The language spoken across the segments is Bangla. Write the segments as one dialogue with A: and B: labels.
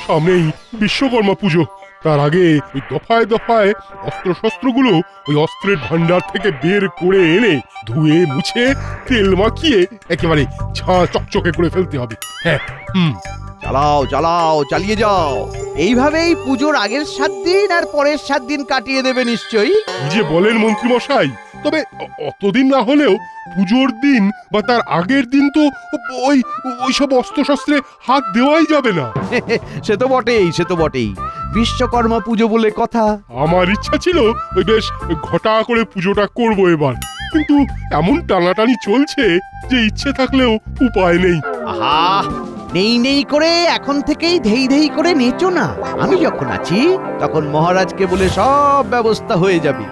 A: সামনেই বিশ্বকর্মা পুজো। তার আগে ওই দফায় দফায় অস্ত্রশস্ত্রগুলো ওই অস্ত্রের ভান্ডার থেকে বের করে এনে ধুয়ে মুছে তেল মাখিয়ে একেবারে ঝাঁ চকচকে করে ফেলতে হবে। হ্যাঁ,
B: চালাও চালাও, চালিয়ে যাও। এইভাবেই পুজোর আগের 7 দিন আর পরের 7 দিন কাটিয়ে দেবে নিশ্চয়ই।
A: কি যে বলেন মন্ত্রী মশাই, তবে অতদিন না হলেও পুজোর দিন বা তার আগের দিন তো ওই ওইসব অস্ত্রশস্ত্রে হাত দেওয়াই যাবে না।
B: সে তো বটেই, সে তো বটেই। বিশ্বকর্মা পুজো বলে কথা।
A: আমার ইচ্ছা ছিল ওই বেশ ঘটা করে পুজোটা করব এবার, কিন্তু এমন টানাটানি চলছে যে ইচ্ছে থাকলেও উপায় নেই।
B: আহা, নেই নেই করে এখন থেকেই ধেই ধেই করে নেচো না। আমি যখন আছি তখন মহারাজকে বলে সব ব্যবস্থা হয়ে যাবে।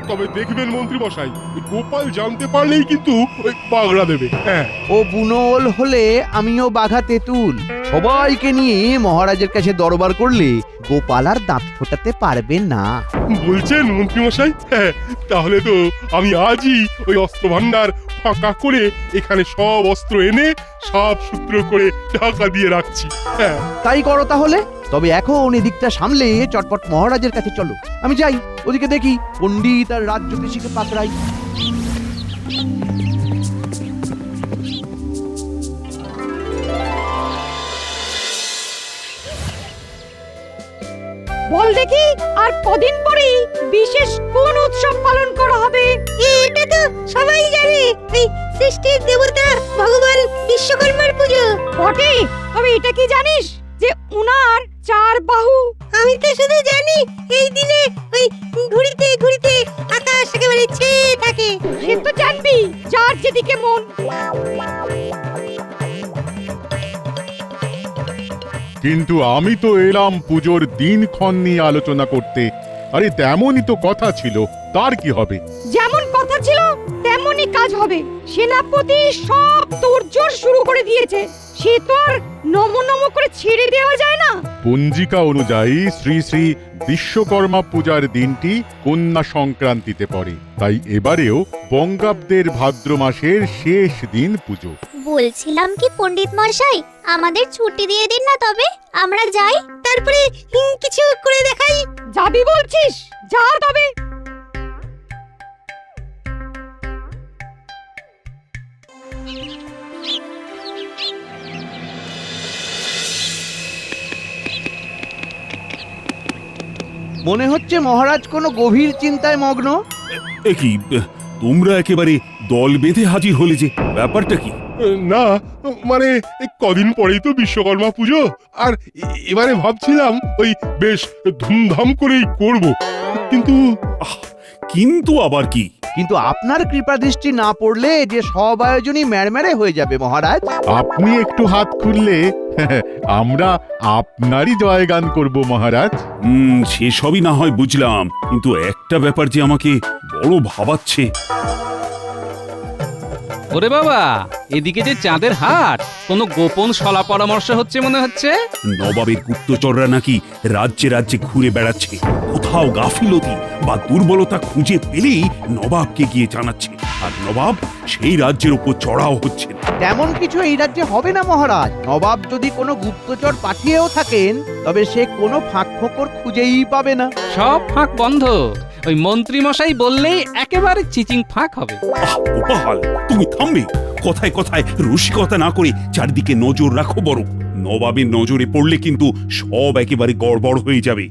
A: তবে দেখবেন মন্ত্রী মশাই, গোপাল জানতে পারলেই কিন্তু ওই পাগড়া দেবে। হ্যাঁ,
B: ও বুনোল হলে আমিও বাঘা তেঁতুল। সবাইকে নিয়ে মহারাজের কাছে দরবার করলে গোপাল আর দাঁত ফোটাতে পারবে না।
A: বলছেন মন্ত্রী মশাই? হ্যাঁ, তাহলে তো আমি আজই ওই অস্ত্র ভান্ডার ফাঁকা করে এখানে সব অস্ত্র এনে সাফ সূত্র করে ঢাকা দিয়ে রাখছি। হ্যাঁ,
B: তাই করো তাহলে। তবে এখন এদিকটা সামলে চটপট মহারাজের কাছে চলো। আমি যাই, ওদিকে দেখি পণ্ডিত আর রাজ্যতীষীকে পাকড়াই।
C: বল দেখি, আর কদিন পরেই বিশেষ কোন উৎসব পালন করা হবে?
D: এটা তো সবাই জানে, এই সৃষ্টির দেবতা ভগবান বিশ্বকর্মার পুজো।
C: বটে, তবে এটা কি জানিস যে উনার 4 বাহু?
D: আমি তো শুধু জানি এই দিনে ওই ঘুরিতে ঘুরিতে আকাশ একেবারে ছেয়ে থাকে।
C: সে তো জানবি, যার যেদিকে মন।
E: কিন্তু আমি তো এলাম পুজোর দিনক্ষণ নিয়ে আলোচনা করতে। আরে তেমনই তো কথা ছিল, তার কি হবে?
C: যেমন কথা ছিল তেমনই কাজ হবে। সেনাপতি সব তোড়জোড় শুরু করে দিয়েছে, সে তো আর নমো নমো করে ছেড়ে দেওয়া যায় না।
E: পঞ্জিকা অনুযায়ী শ্রী শ্রী বিশ্বকর্মা পূজার দিনটি কন্যা সংক্রান্তিতে পড়ে, তাই এবারেও বঙ্গাব্দের ভাদ্র মাসের শেষ দিন পুজো।
D: বলছিলাম কি পণ্ডিত মশাই, আমাদের ছুটি দিয়ে দিন না, তবে আমরা যাই, তারপরে কিছু করে দেখাই।
C: যাবি বলছিস? যা তবে।
B: মনে হচ্ছে মহারাজ কোনো গভীর চিন্তায় মগ্ন।
F: কি তোমরা একেবারে দল বেঁধে হাজির হলে যে, ব্যাপারটা কি?
A: না মানে এই কদিন পরেই তো বিশ্বকর্মা পুজো, আর এবারে ভাবছিলাম ওই বেশ ধুমধাম করেই করব, কিন্তু
F: কিন্তু আবার কি?
B: কিন্তু আপনার কৃপা দৃষ্টি না পড়লে যে সব আয়োজনই ম্যাড়ম্যাড়ে হয়ে যাবে মহারাজ।
E: আপনি একটু হাত খুললে আমরা আপনারই জয়গান করব মহারাজ।
F: সেসবই না হয় বুঝলাম, কিন্তু একটা ব্যাপার যে আমাকে বড় ভাবাচ্ছে।
G: ওরে বাবা, এদিকে যে চাঁদের হাট, কোনো গোপন সলা পরামর্শ হচ্ছে মনে হচ্ছে।
F: নবাবের গুপ্তচররা নাকি রাজ্যে রাজ্যে ঘুরে বেড়াচ্ছে, কোথাও গাফিলতি বা দুর্বলতা খুঁজে পেলেই নবাবকে গিয়ে জানাচ্ছে, আর নবাব সেই রাজ্যের উপর চড়াও হচ্ছে।
B: তেমন কিছু এই রাজ্যে হবে না মহারাজ। নবাব যদি কোনো গুপ্তচর পাঠিয়েও থাকেন, তবে সে কোনো ফাঁক ফোকর খুঁজেই পাবে না।
G: সব ফাঁক বন্ধ। ওই মন্ত্রী মশাই বললেই একেবারে চিচিং ফাঁক হবে।
F: গোপাল, তুমি থামবে? কথায় কথায় রসিকতা না করে চারদিকে নজর রাখো বড়। নবাবের নজরে পড়লে কিন্তু সব একেবারে গড়বড় হয়ে যাবে।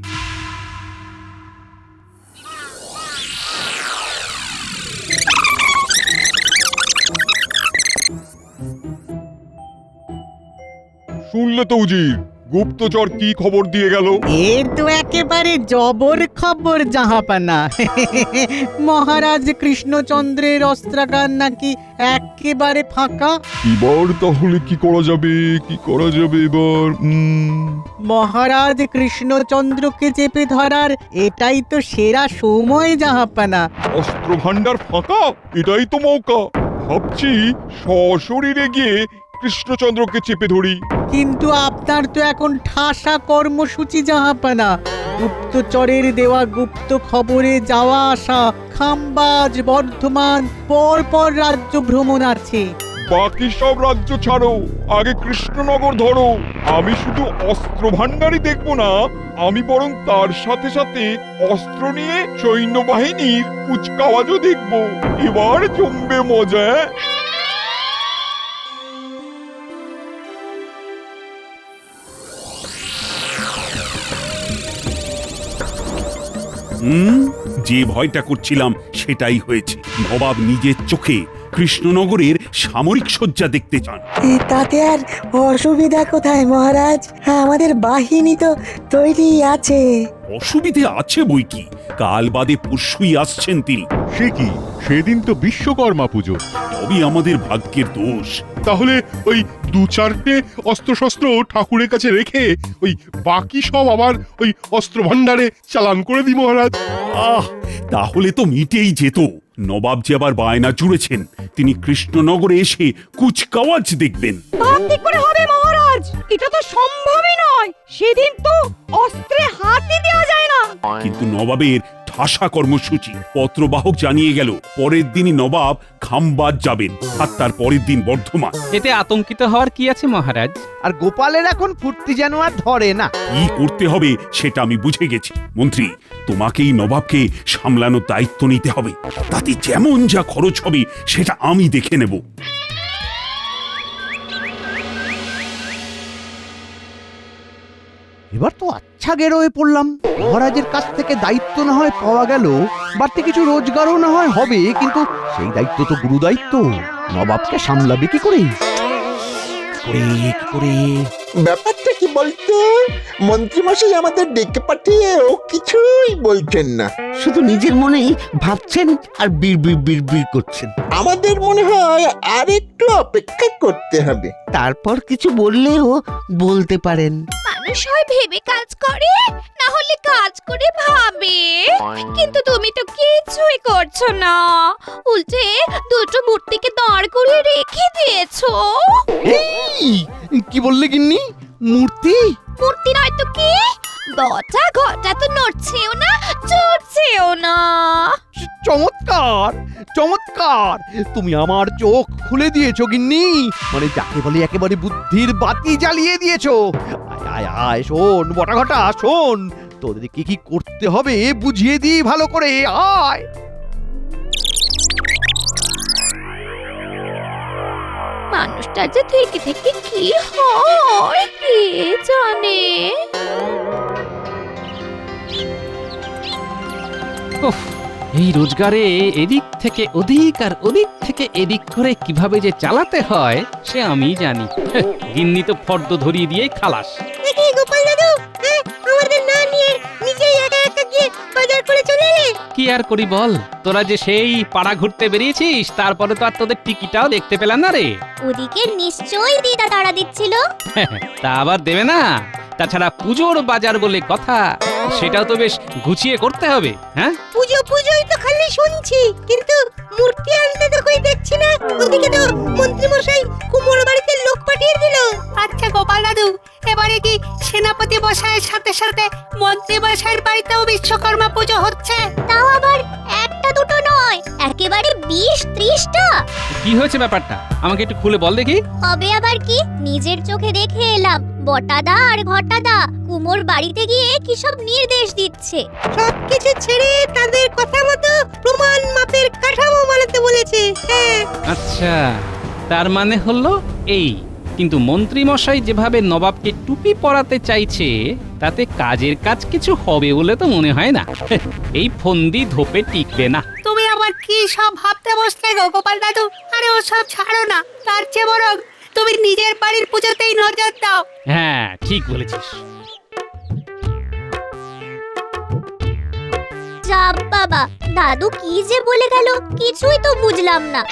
A: শুনলে তো উজির, গুপ্তচর কি খবর দিয়ে গেল?
H: এ তো একেবারে জবর খবর জাহাপানা। মহারাজ কৃষ্ণচন্দ্রের অস্ত্রাগার নাকি একেবারে ফাঁকা।
A: এবার তাহলে কি করা যাবে, কি করা যাবে এবার?
H: মহারাজ কৃষ্ণচন্দ্রকে চেপে ধরার এটাই তো সেরা সময় জাহাপানা।
A: অস্ত্র ভান্ডার ফাঁকা, এটাই তো মৌকা। ভাবছি সশরীরে গিয়ে কৃষ্ণচন্দ্রকে চেপে ধরি।
H: কিন্তু আপনার তো এখন ঠাসা কর্মসূচি জাহাপানা। গুপ্তচরের দেওয়া গুপ্ত খবরে যাওয়া আসা, খাম্বাজ, বর্ধমান, পর পর রাজ্য ভ্রমণ আছে।
A: বাকি সব রাজ্য ছাড়ো, আগে কৃষ্ণনগর ধরো।
I: আমি শুধু অস্ত্র ভান্ডারই দেখব না, আমি বরং তার সাথে সাথে অস্ত্র নিয়ে সৈন্যবাহিনীর কুচকাওয়াজও দেখব। এবার জমবে মজা।
F: যে ভয়টা করছিলাম সেটাই হয়েছে। নবাব নিজের চোখে কৃষ্ণনগরের সামরিক সজ্জা দেখতে চান।
J: তাতে আর অসুবিধা কোথায় মহারাজ? আমাদের বাহিনী তো তৈরি আছে।
F: অসুবিধে আছে বই কি, কাল বাদে পরশুই আসছেন তিনি।
E: সে কি, সেদিন তো বিশ্বকর্মা পুজো।
F: তবে আমাদের ভাগ্যের দোষ।
A: তাহলে ওই 2-4টে অস্ত্রশস্ত্র ঠাকুরের কাছে রেখে ওই বাকি সব আবার ওই অস্ত্র ভান্ডারে চালান করে দিই মহারাজ।
F: তাহলে তো মিটেই যেত। নবাব যে আবার বায়না জুড়েছেন তিনি কৃষ্ণনগরে এসে কুচকাওয়াজ দেখবেন।
C: তা কি করে হবে মহারাজ? এটা তো সম্ভবই নয়। সেদিন তো অস্ত্রে হাতই দেওয়া যায় না।
F: কিন্তু নবাবের ঠাসা কর্মসূচি, পত্রবাহক জানিয়ে গেল পরের দিনই নবাব খামবাজ যাবেন, আর তার পরের দিন বর্ধমান।
G: এতে আতঙ্কিত হওয়ার কি আছে মহারাজ?
B: আর গোপালের এখন ফুর্তি যেন আর ধরে না।
F: কি করতে হবে সেটা আমি বুঝে গেছি। মন্ত্রী, তোমাকেই নবাবকে সামলানোর দায়িত্ব নিতে হবে। তাতে যেমন যা খরচ হবে সেটা আমি দেখে নেব।
B: এবার তো আচ্ছা গেরোয় পড়লাম। মহারাজের কাছ থেকে দায়িত্ব না হয় পাওয়া গেল, বাড়তি কিছু রোজগারও না হয় হবে, কিন্তু সেই দায়িত্ব তো গুরু দায়িত্ব। নবাবকে সামলাবে কি করে?
K: ব্যাপারটা কি বলতো? মন্ত্রীমশাই আমাদের ডেকে পাঠিয়েও কিছুই বলছেন না,
L: শুধু নিজের মনেই ভাবছেন আর বিড় করছেন।
K: আমাদের মনে হয় আর একটু অপেক্ষা করতে হবে।
L: তারপর কিছু বললেও বলতে পারেন।
D: মানুষ হয় ভেবে কাজ করে, না হলে কাজ করে ভাবে। কিন্তু তুমি তো কিছুই করছো না, উল্টে দুটো মূর্তিকে দাঁড় করিয়ে রেখে দিয়েছো।
B: কি বললে গিন্নি? মূর্তি?
D: মূর্তি নয় তো কি? দটা ঘটা তো নড়ছেও না, চড়ছেও না।
B: চমৎকার চমৎকার, তুমি আমার চোখ খুলে দিয়েছো গিন্নি। মানে যাকে বলে একেবারে বুদ্ধির বাতি জ্বালিয়ে দিয়েছো। আয় আয় আয়, শোন বটা ঘটা, শোন তোদেরকে কি করতে হবে বুঝিয়ে দিই ভালো করে। আয়।
D: মানুষটা যে থেকে থেকে কি হয় কে জানে।
G: উফ, এই রোজগারে এদিক থেকে ওদিক আর ওদিক থেকে এদিক করে কিভাবে যে চালাতে হয় সে আমি জানি। গিন্নি তো ফর্দ ধরিয়ে দিয়ে খালাস।
D: দেখি গোপাল দাদু, আমাদের না নিয়ে নিজেই একা একা গিয়ে বাজার করে চলে এলে।
G: কি আর করি বল, তোরা যে সেই পাড়া ঘুরতে বেরিয়েছিস, তারপরে তো আর তোদের টিকিটাও দেখতে পেলাম না রে।
D: ওদিকে নিশ্চয়ই দিদা তাড়া দিচ্ছিল।
G: তা আবার দেবে না? তাছাড়া পুজোর বাজার বলে কথা, সেটাও তো বেশ গুছিয়ে করতে হবে। হ্যাঁ,
D: পুজোই তো খালি শুনছি, কিন্তু মূর্তি আনতে তো কই দেখছি না। ওদিকে তো মন্ত্রী মশাই কুমোর বাড়িতে লোক পাঠিয়ে দিল। আচ্ছা গোপাল দাদু, এবারে কি সেনাপতি মশাইয়ের সাথে সাথে মন্ত্রী মশাইয়ের বাড়িতেও বিশ্বকর্মা পুজো হচ্ছে? তাও আবার একটা দুটো নয়, একেবারে 20-30টা।
G: কি হয়েছে ব্যাপারটা আমাকে একটু খুলে বল দেখি।
D: হবে আবার কি, নিজের চোখে দেখে এলাম। বটাদা আর ঘটাদা কুমোর বাড়িতে গিয়ে কি সব নির্দেশ দিচ্ছে। সবকিছু ছেড়ে তাদের কথা মতো প্রমাণ মাপের কাঠামো বানাতে বলেছে।
G: আচ্ছা, তার মানে হলো এই। কিন্তু মন্ত্রী মশাই যেভাবে নবাবকে টুপি পরাতে চাইছে, তাতে কাজের কাজ কিছু হবে বলে তো মনে হয় না। এই ফন্দি ধোপে টিকবে না।
D: তুমি আবার কি সব ভাবতে বসলে গো গোপাল দাদু? আরে ও সব ছাড়ো না, তার চেয়ে বরং তুমি নিজের বাড়ির পূজাতেই নজর দাও।
G: হ্যাঁ, ঠিক বলেছিস।
D: যা বাবা, দাদু কি যে বলে গেল কিছুই তো বুঝলাম না।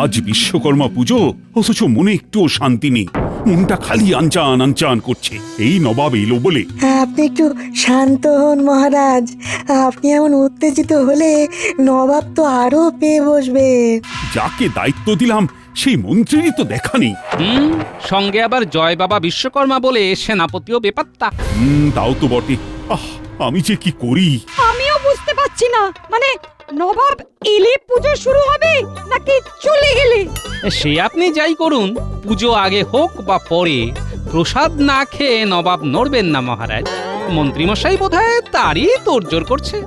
F: আজ বিশ্বকর্মা পুজো, অথচ মনে একটুও শান্তি নেই। মনটা খালি আনচান আনচান করছে। এই নবাব এলো বলে।
J: আপনি একটু শান্ত হন মহারাজ। আপনি এমন উত্তেজিত হলে নবাব তো আরো পেয়ে বসবে।
F: যাকে দায়িত্ব দিলাম সেই মন্ত্রীরই তো দেখা নেই।
G: সঙ্গে আবার জয় বাবা বিশ্বকর্মা বলে সেনাপতিও বেপাত্তা।
F: তাও তো বটে। আমি যে কি করি।
C: আমিও বুঝতে পারছি বুঝছি না, মানে নবাব এলে পুজো শুরু হবে নাকি চলে গেলে?
G: সে আপনি যাই করুন, পুজো আগে হোক বা পরে, প্রসাদ না খেয়ে নবাব নড়বেন না মহারাজ। মন্ত্রীমশাই বোধহয় তারই তোড়জোড় করছে।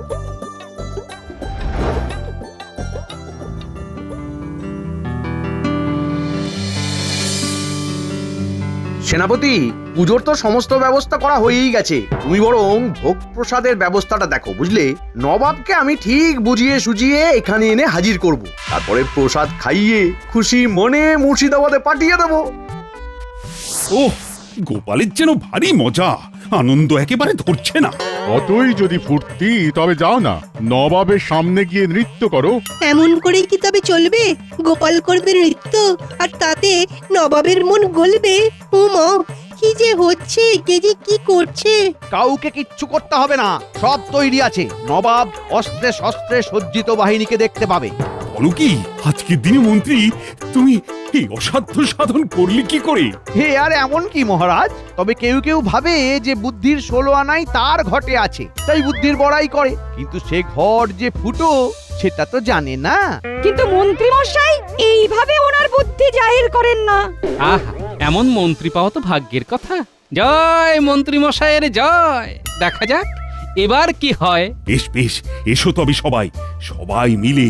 M: সেনাপতি, পুজোর তো সমস্ত ব্যবস্থা করা হয়েই গেছে। তুমি বরং ভোগ প্রসাদের ব্যবস্থাটা দেখো, বুঝলে? নবাবকে আমি ঠিক বুঝিয়ে সুঝিয়ে এখানে এনে হাজির করব, তারপরে প্রসাদ খাইয়ে খুশি মনে মুর্শিদাবাদে পাঠিয়ে দেবো।
F: ওহ, গোপালের যেন ভারী মজা, আনন্দ একেবারে ধরছে না।
E: অতই যদি ফুর্তি, তবে যাও না, নবাবের সামনে গিয়ে নৃত্য করো।
D: এমন করেই কি তবে চলবে? গোপাল করবে নৃত্য আর তাতে নবাবের মন গলবে? ও মা, কি যে হচ্ছে, কে যে কি করছে!
B: কাউকে কিচ্ছু করতে হবে না, সব তৈরি আছে। নবাব অস্ত্রে শস্ত্রে সজ্জিত বাহিনীকে দেখতে পাবে।
F: বলো কি, আজকের দিনে মন্ত্রী তুমি এই অসাধ্য সাধন করলে কি করে?
B: হে আর এমন কি মহারাজ, তবে কেউ কেউ ভাবে যে বুদ্ধির 16 আনাই তার ঘটে আছে, তাই বুদ্ধির বড়াই করে। কিন্তু সে ঘট যে ফুটো সেটা তো জানে না।
C: কিন্তু মন্ত্রী মশাই এইভাবে ওনার বুদ্ধি জাহির করেন না।
G: আহা, এমন মন্ত্রী পাওয়া তো ভাগ্যের কথা। জয় মন্ত্রী মশাইয়ের জয়। দেখা যাক এবার কি হয়।
F: বেশ বেশ, এসো তবে সবাই সবাই মিলে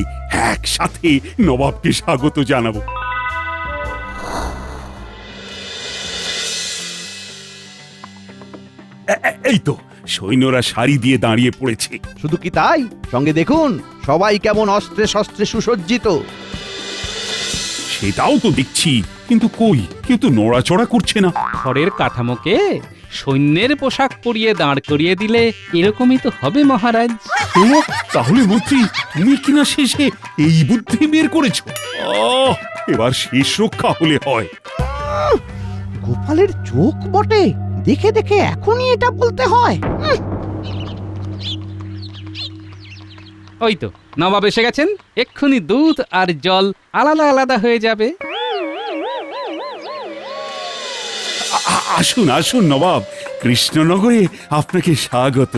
F: একসাথে নবাবকে স্বাগত জানাবো। এই তো সৈন্যরা সারি দিয়ে দাঁড়িয়ে পড়েছে।
B: শুধু কি তাই, সঙ্গে দেখুন সবাই কেমন অস্ত্রে শস্ত্রে সুসজ্জিত।
F: সেটাও তো দেখছি, কিন্তু কই কেউ তো নড়াচড়া করছে না।
G: খড়ের কাঠামোকে সৈন্যের পোশাক পরিয়ে দাঁড় করিয়ে দিলে এরকমই তো হবে মহারাজ।
F: ও, তাহলে মন্ত্রী তুমি কিনা শেষে এই বুদ্ধি বের করেছো? এবার শেষ রক্ষা হলে হয়।
B: গোপালের চোখ বটে, দেখে দেখে এখনই এটা বলতে হয়।
G: ওই তো নবাব এসে গেছেন, এক্ষুনি দুধ আর জল আলাদা আলাদা হয়ে যাবে।
F: আসুন আসুন নবাব, কৃষ্ণনগরে আপনাকে স্বাগত।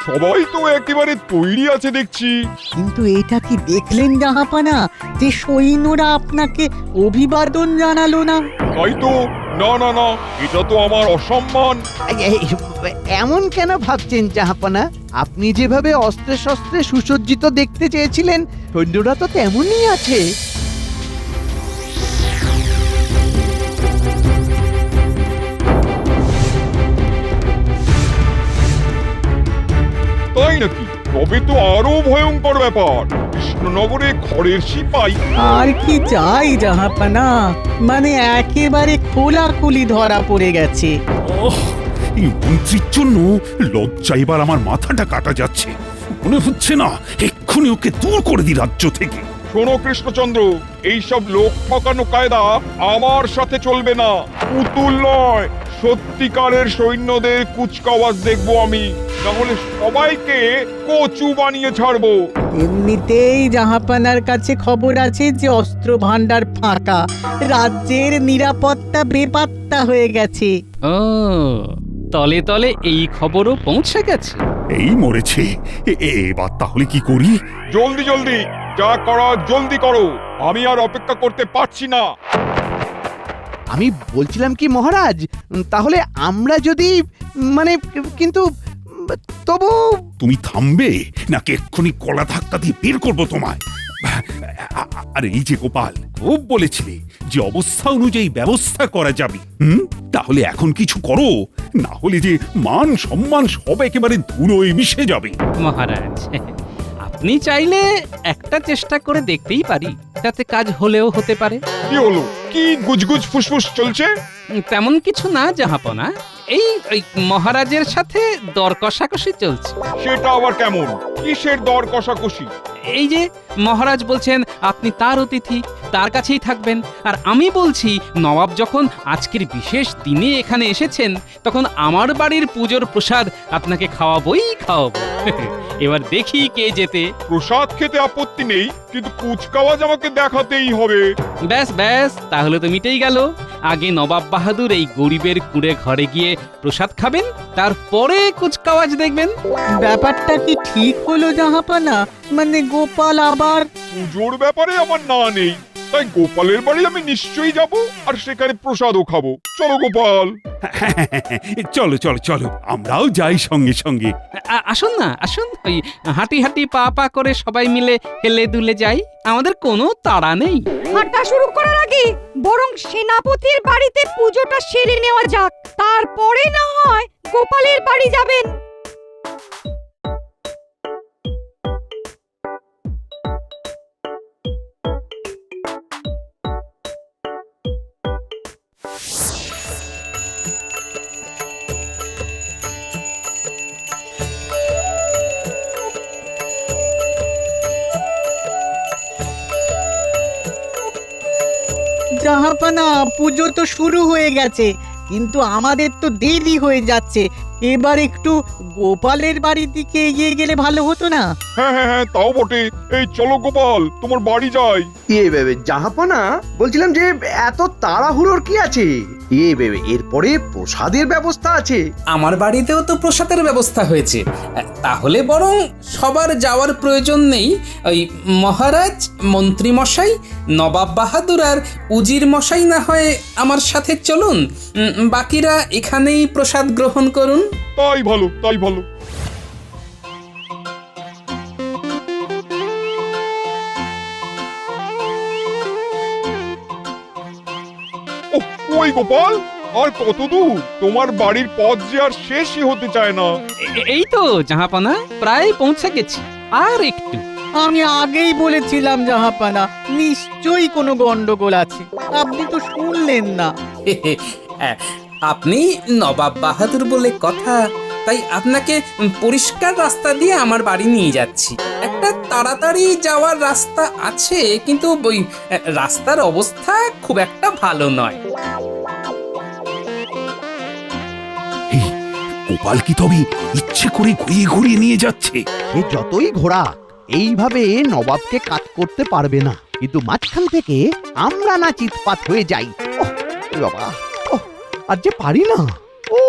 I: সবাই তো একেবারে তৈরি আছে দেখছি।
H: কিন্তু এটা কি দেখলেন জাহাপানা, যে সৈন্যরা আপনাকে অভিবাদন জানালো না?
I: তাই তো, না না না, এটা তো আমার অসম্মান।
B: এমন কেন ভাবছেন জাহাপানা? আপনি যেভাবে অস্ত্রে শস্ত্রে সুসজ্জিত দেখতে চেয়েছিলেন, সৈন্যরা তো তেমনই আছে।
I: তাই নাকি? তবে তো আরো ভয়ঙ্কর ব্যাপার। কৃষ্ণনগরে খড়ের সিপাই।
H: আর কি চাই জাহাপানা, মানে একেবারে খোলাখুলি ধরা পড়ে গেছে।
F: ওহ, এই মন্ত্রীর জন্য লজ্জা এবার আমার মাথাটা কাটা যাচ্ছে। মনে হচ্ছে না এক্ষুনি ওকে দূর করে দিই রাজ্য থেকে।
I: শোনো কৃষ্ণচন্দ্র, এইসব লোক ঠকানো কায়দা আমার সাথে চলবে না। পুতুল নয়, সত্যিকারের সৈন্যদের কুচকাওয়াজ দেখবো আমি, নাহলে সবাইকে কচু বানিয়ে ছাড়বো।
H: এমনিতেই জাহাপানার কাছে খবর আছে যে অস্ত্র ভান্ডার ফাঁকা, রাজ্যের নিরাপত্তা বেপাত্তা হয়ে গেছে।
G: ও, তলে তলে এই খবরও পৌঁছে গেছে।
F: এই মরেছে, এবার তাহলে কি করি?
I: জলদি জলদি, যা করা জলদি করো, আমি আর অপেক্ষা করতে পারছি না।
B: আমি বলছিলাম কি মহারাজ, তাহলে আমরা যদি মানে, কিন্তু তবু।
F: তুমি থামবে নাকি এক্ষুনি কলা ধাক্কা দিয়ে বের করবো তোমায়? আরে এই যে গোপাল, খুব বলেছিলে যে অবস্থা অনুযায়ী ব্যবস্থা করা যাবে। তাহলে এখন কিছু করো, না হলে যে মান সম্মান সব একেবারে ধুলোয় মিশে যাবে।
G: মহারাজ, আপনি চাইলে একটা চেষ্টা করে দেখতেই পারি, তাতে কাজ হলেও হতে পারে।
I: কি হলো? কি গুজগুজ ফুসফুস চলছে?
G: তেমন কিছু না জাহাপনা, এই ওই মহারাজের সাথে দর কষাকষি চলছে।
I: সেটা আবার কেমন? কিসের দর কষাকষি?
G: এই যে মহারাজ বলছেন আপনি তার অতিথি, তার কাছেই থাকবেন, আর আমি বলছি নবাব যখন আজকের বিশেষ দিনে এখানে এসেছেন, তখন আমার বাড়ির পুজোর প্রসাদ আপনাকে খাওয়াবোই খাওয়াবো। এবার দেখি কে জেতে।
I: প্রসাদ খেতে আপত্তি নেই, কিন্তু কুচকাওয়াজ আমাকে দেখাতেই হবে।
G: ব্যাস ব্যাস, তাহলে তো মিটেই গেল। আগে নবাব বাহাদুর এই গরিবের কুড়ে ঘরে গিয়ে প্রসাদ খাবেন, তারপরে কুচকাওয়াজ দেখবেন।
H: ব্যাপারটা কি ঠিক হলো জাহাপানা? মানে গোপাল আবার
I: পুজোর ব্যাপারে আমার না নেই, তাই গোপালের বাড়ি আমি নিশ্চয়ই যাব আর সেখানে প্রসাদও খাবো। চলো গোপাল।
F: চলো চলো চলো, আমরাও যাই সঙ্গে সঙ্গে।
G: আসুন না, আসুন, ওই হাঁটি হাঁটি পা পা করে সবাই মিলে হেলে দুলে যাই, আমাদের কোনো তাড়া নেই।
C: হাঁটা শুরু করার আগে বরং সেনাপতির বাড়িতে পুজোটা সেরে নেওয়া যাক, তারপরে না হয় গোপালের বাড়ি যাবেন।
H: জাহাপানা, পুজো তো শুরু হয়ে গেছে, কিন্তু আমাদের তো দেরি হয়ে যাচ্ছে। এবার একটু গোপালের বাড়ির দিকে এগিয়ে গেলে ভালো হতো না?
I: হ্যাঁ হ্যাঁ হ্যাঁ, তাও বটে। এই চলো গোপাল, তোমার বাড়ি যাই।
M: জাহাপনা, বলছিলাম যে এত তাড়াহুড়োর কি আছে? এরপরে প্রসাদের ব্যবস্থা আছে।
N: আমার বাড়িতেও তো প্রসাদের ব্যবস্থা হয়েছে, তাহলে বরং সবার যাওয়ার প্রয়োজন নেই। ওই মহারাজ, মন্ত্রী মশাই, নবাব বাহাদুর আর উজির মশাই না হয় আমার সাথে চলুন, বাকিরা এখানেই প্রসাদ গ্রহণ করুন।
I: তাই ভালো, তাই ভালো। ওই গোপাল, আর কত দূর? তোমার বাড়ির পথ যে আর শেষই হতে চায় না।
G: এই তো জাহাপানা, প্রায় পৌঁছে গেছি, আর একটু।
H: আমি আগেই বলেছিলাম জাহাপানা, নিশ্চয়ই কোনো গন্ডগোল আছে, আপনি তো শুনলেন না।
N: আপনি নবাব বাহাদুর বলে কথা, তাই আপনাকে পরিষ্কার রাস্তা দিয়ে আমার বাড়ি নিয়ে যাচ্ছি। একটা তাড়াতাড়ি যাওয়ার রাস্তা আছে, কিন্তু ওই রাস্তার অবস্থা খুব একটা ভালো নয়।
F: গোপাল কি তবে ইচ্ছে করে ঘুরিয়ে ঘুরিয়ে নিয়ে যাচ্ছে?
B: এ যতই ঘোড়া এইভাবে নবাবকে কাজ করতে পারবে না, কিন্তু মাঝখান থেকে আমরা না চিৎপাত হয়ে যাই। ওহ, এ বাবা, ওহ, আর যে পারি না। ও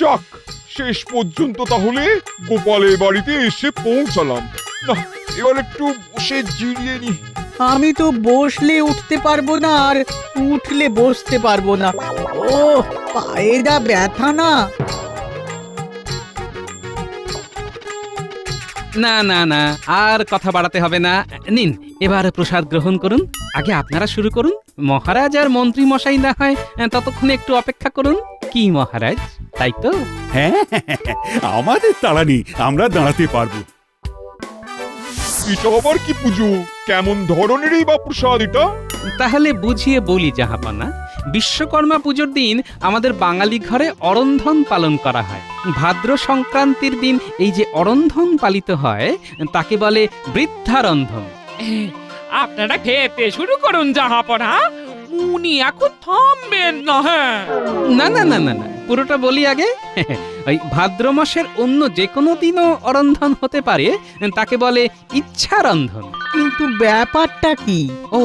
I: যাক, শেষ পর্যন্ত তাহলে গোপালের বাড়িতে এসে পৌঁছালাম। না, এবার একটু বসে জিরিয়ে নি।
H: আমি তো বসলে উঠতে পারবো না, আর উঠলে বসতে পারবো না। ও পায়ে যা ব্যথা না।
G: না না না, আর কথা বাড়াতে হবে না। নিন, এবার প্রসাদ গ্রহণ করুন। আগে আপনারা শুরু করুন, মহারাজ আর মন্ত্রী মশাই না হয় ততক্ষণে একটু অপেক্ষা করুন। কি মহারাজ, তাই তো?
F: হ্যাঁ, আমাদের তাড়া নেই, আমরা দাঁড়াতে পারবো।
I: এটা আবার কি পুজো? কেমন ধরনেরই বা প্রসাদ এটা?
G: তাহলে বুঝিয়ে বলি জাহাপানা। বিশ্বকর্মা পুজোর দিন আমাদের বাঙালি ঘরে অরন্ধন পালন করা হয়। ভাদ্র সংক্রান্তির দিন এই যে অরন্ধন পালিত হয়, তাকে বলে বৃদ্ধারন্ধন।
O: আপনারা খেতে শুরু করুন জাহাপনা, উনি এখন থামবেন না। হ্যাঁ,
G: না না না না না, পুরোটা বলি আগে। ওই ভাদ্র মাসের অন্য যে কোনো দিনও অরন্ধন হতে পারে, তাকে বলে ইচ্ছারন্ধন।
H: কিন্তু ব্যাপারটা কি?
G: ও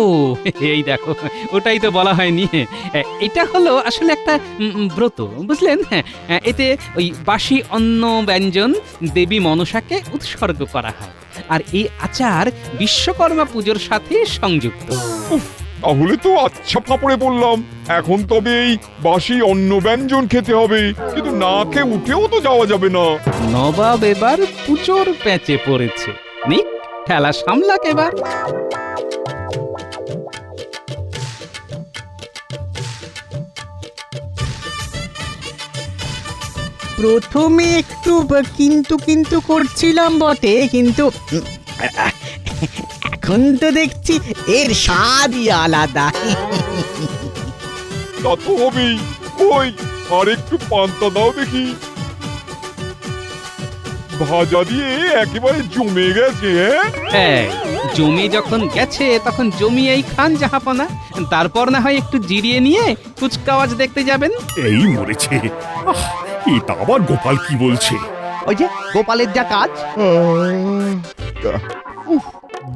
G: এই দেখো, ওটাই তো বলা হয়নি। এটা হলো আসলে একটা ব্রত, বুঝলেন? এতে ওই বাসি অন্ন ব্যঞ্জন দেবী মনসাকে উৎসর্গ করা হয়, আর এই আচার বিশ্বকর্মা পুজোর সাথে সংযুক্ত।
I: তাহলে তো আচ্ছা ফাপড়ে বললাম। এখন তবে এই বাসি অন্ন ব্যঞ্জন খেতে হবে, কিন্তু না খেয়ে উঠেও তো যাওয়া যাবে না।
G: নবাব এবার পুজোর প্যাচে পড়েছে। নিক, ঠেলা সামলাক এবার।
H: প্রথমে একটু কিন্তু কিন্তু করছিলাম বটে, কিন্তু এখন তো দেখছি এর স্বাদই আলাদা।
I: তা তো হবেই। কই, আর একটু পান্তা দাও দেখি। ভাজা দিয়ে একেবারে জমে গেছে।
G: হ্যাঁ, জমে যখন গেছে তখন জমিয়েই খান জাহাপনা। তারপর না হয় একটু জিরিয়ে নিয়ে কুচকাওয়াজ দেখতে যাবেন।
F: এই মরেছে। এটা আবার গোপাল কি বলছে?
B: ওই যে গোপালের যা কাজ।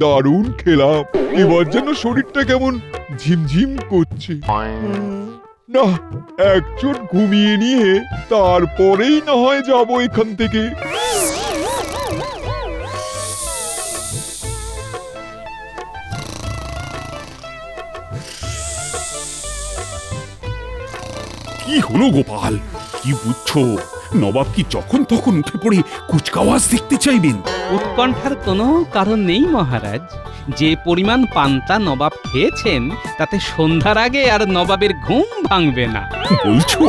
I: দারুণ খেলাম, এবার যেন শরীরটা কেমন ঝিমঝিম করছে। না, এক চোট ঘুমিয়ে নিয়ে তারপরেই না হয় যাবো এখান থেকে।
F: কি হলো গোপাল, কি বুঝছো? নবাব কি যখন তখন উঠে পড়ে কুচকাওয়াজ দেখতে চাইবেন?
G: উৎকণ্ঠার কোনো কারণ নেই মহারাজ। যে পরিমাণ পান্তা নবাব খেয়েছেন তাতে সন্ধ্যার আগে আর নবাবের ঘুম ভাঙবে না।
F: বলছো?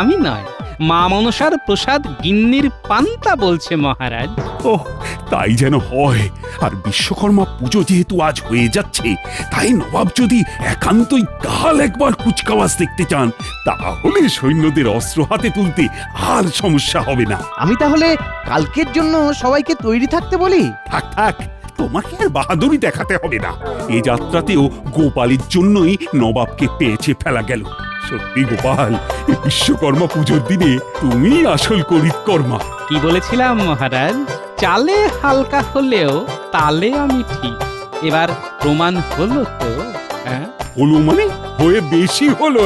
G: আমি নয়, মা মনসার প্রসাদ গিন্নির পান্তা বলছে মহারাজ।
F: ওহ, তাই যেন হয়। আর বিশ্বকর্মা পুজো যেহেতু আজ হয়ে যাচ্ছে, তাই নবাব যদি একান্তই কাল একবার কুচকাওয়াজ দেখতে চান, তাহলে সৈন্যদের অস্ত্র হাতে তুলতে আর সমস্যা হবে না।
B: আমি তাহলে কালকের জন্য সবাইকে তৈরি থাকতে বলি।
F: থাক থাক, তোমাকে আর বাহাদুরি দেখাতে হবে না। এ যাত্রাতেও গোপালের জন্যই নবাবকে পেয়েছে ফেলা গেল। সত্যি গোপাল, এই বিশ্বকর্মা পুজোর দিনে তুমি আসল করিতকর্মা।
G: কি বলেছিলাম মহারাজ? চালে হালকা হলেও তালে আমি ঠিক। এবার প্রমাণ হলো তো? হ্যাঁ,
F: হলো মানে হয়ে বেশি হলো।